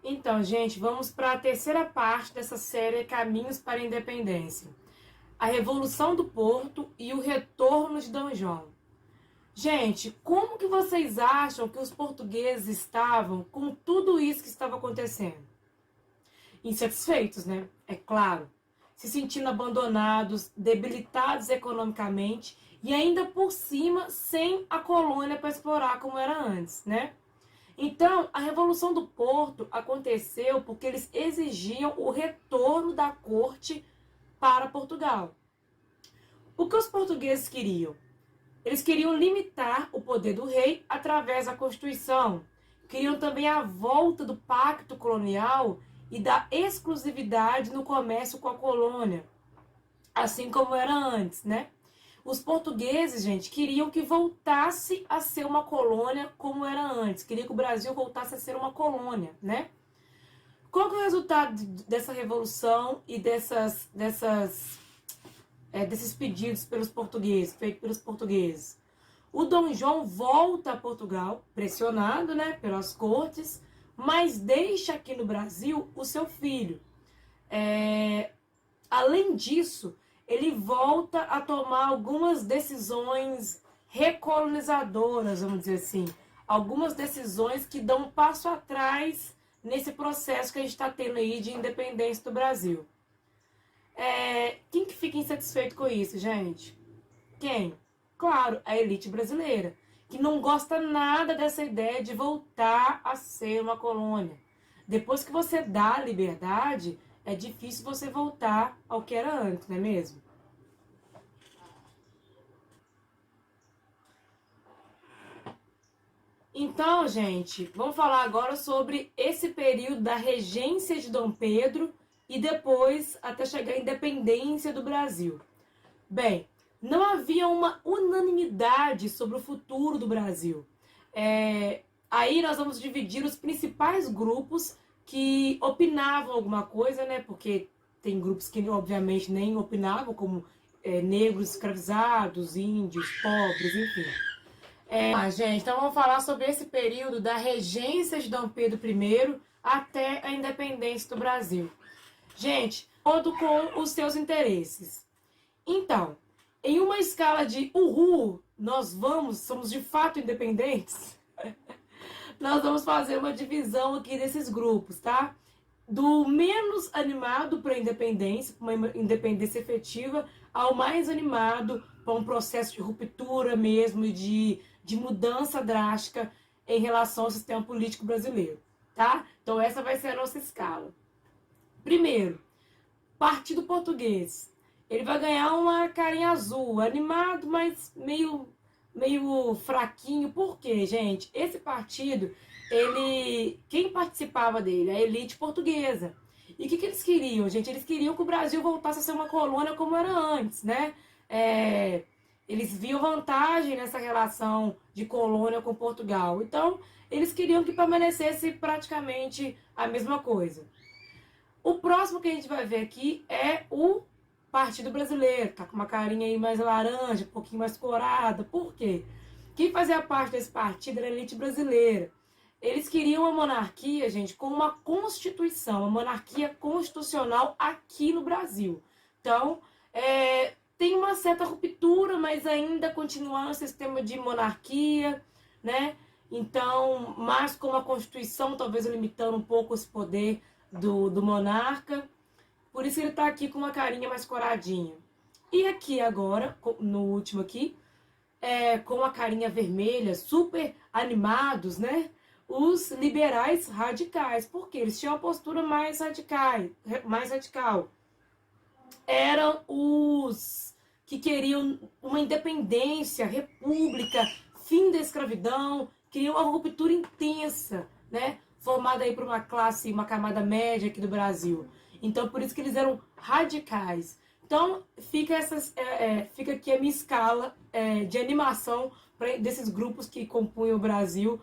Então, gente, vamos para a terceira parte dessa série Caminhos para a Independência. A Revolução do Porto e o Retorno de Dom João. Gente, como que vocês acham que os portugueses estavam com tudo isso que estava acontecendo? Insatisfeitos, né? É claro. Se sentindo abandonados, debilitados economicamente e ainda por cima sem a colônia para explorar como era antes, né? Então, a Revolução do Porto aconteceu porque eles exigiam o retorno da corte para Portugal. O que os portugueses queriam? Eles queriam limitar o poder do rei através da Constituição. Queriam também a volta do pacto colonial e da exclusividade no comércio com a colônia, assim como era antes, né? Os portugueses, gente, queriam que voltasse a ser uma colônia como era antes. Queriam que o Brasil voltasse a ser uma colônia, né? Qual que é o resultado dessa revolução e desses pedidos pelos portugueses, feitos pelos portugueses? O Dom João volta a Portugal, pressionado, né, pelas cortes, mas deixa aqui no Brasil o seu filho. Além disso, ele volta a tomar algumas decisões recolonizadoras, vamos dizer assim. Algumas decisões que dão um passo atrás nesse processo que a gente está tendo aí de independência do Brasil. Quem que fica insatisfeito com isso, gente? Quem? Claro, a elite brasileira, que não gosta nada dessa ideia de voltar a ser uma colônia. Depois que você dá a liberdade, é difícil você voltar ao que era antes, não é mesmo? Então, gente, vamos falar agora sobre esse período da regência de Dom Pedro e depois até chegar à independência do Brasil. Bem, não havia uma unanimidade sobre o futuro do Brasil. Aí nós vamos dividir os principais grupos que opinavam alguma coisa, né? Porque tem grupos que obviamente nem opinavam, como negros escravizados, índios, pobres, enfim. Gente, então vamos falar sobre esse período da regência de Dom Pedro I até a independência do Brasil. Gente, todo com os seus interesses. Então, em uma escala de uhul, somos de fato independentes, nós vamos fazer uma divisão aqui desses grupos, tá? Do menos animado para a independência, uma independência efetiva, ao mais animado para um processo de ruptura mesmo e de mudança drástica em relação ao sistema político brasileiro, tá? Então essa vai ser a nossa escala. Primeiro, Partido Português. Ele vai ganhar uma carinha azul, animado, mas meio fraquinho. Por quê, gente? Esse partido, quem participava dele? A elite portuguesa. E o que eles queriam, gente? Eles queriam que o Brasil voltasse a ser uma colônia como era antes, né? Eles viam vantagem nessa relação de colônia com Portugal. Então, eles queriam que permanecesse praticamente a mesma coisa. O próximo que a gente vai ver aqui é o Partido Brasileiro. Tá com uma carinha aí mais laranja, um pouquinho mais corada. Por quê? Quem fazia parte desse partido era a elite brasileira. Eles queriam uma monarquia, gente, com uma constituição, uma monarquia constitucional aqui no Brasil. Então, tem uma certa ruptura, mas ainda continuar no sistema de monarquia, né? Então, mas com uma constituição, talvez limitando um pouco esse poder do monarca. Por isso ele tá aqui com uma carinha mais coradinha. E aqui agora, no último aqui, com a carinha vermelha, super animados, né? Os liberais radicais. Porque eles tinham uma postura mais radical. Eram os que queriam uma independência, república, fim da escravidão, queriam uma ruptura intensa, né? Formada aí por uma classe, uma camada média aqui do Brasil. Então, por isso que eles eram radicais. Então, fica aqui a minha escala de animação desses grupos que compunham o Brasil,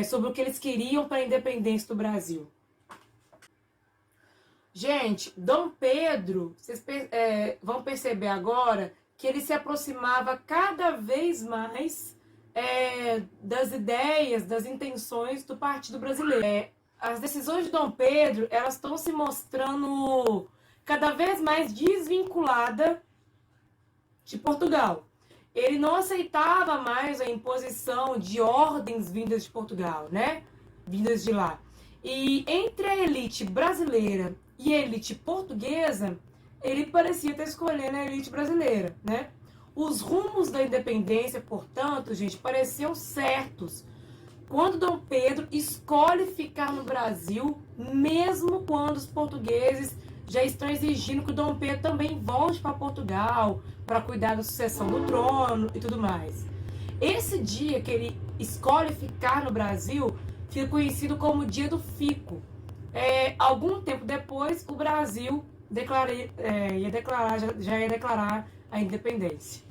sobre o que eles queriam para a independência do Brasil. Gente, Dom Pedro, vocês vão perceber agora que ele se aproximava cada vez mais das ideias, das intenções do Partido Brasileiro. as decisões de Dom Pedro, elas estão se mostrando cada vez mais desvinculada de Portugal. Ele não aceitava mais a imposição de ordens vindas de Portugal, né? Vindas de lá. E entre a elite brasileira e a elite portuguesa, ele parecia estar escolhendo a elite brasileira, né? Os rumos da independência, portanto, gente, pareciam certos quando Dom Pedro escolhe ficar no Brasil, mesmo quando os portugueses já estão exigindo que o Dom Pedro também volte para Portugal para cuidar da sucessão do trono e tudo mais. Esse dia que ele escolhe ficar no Brasil fica conhecido como Dia do Fico. Algum tempo depois, o Brasil já ia declarar a independência.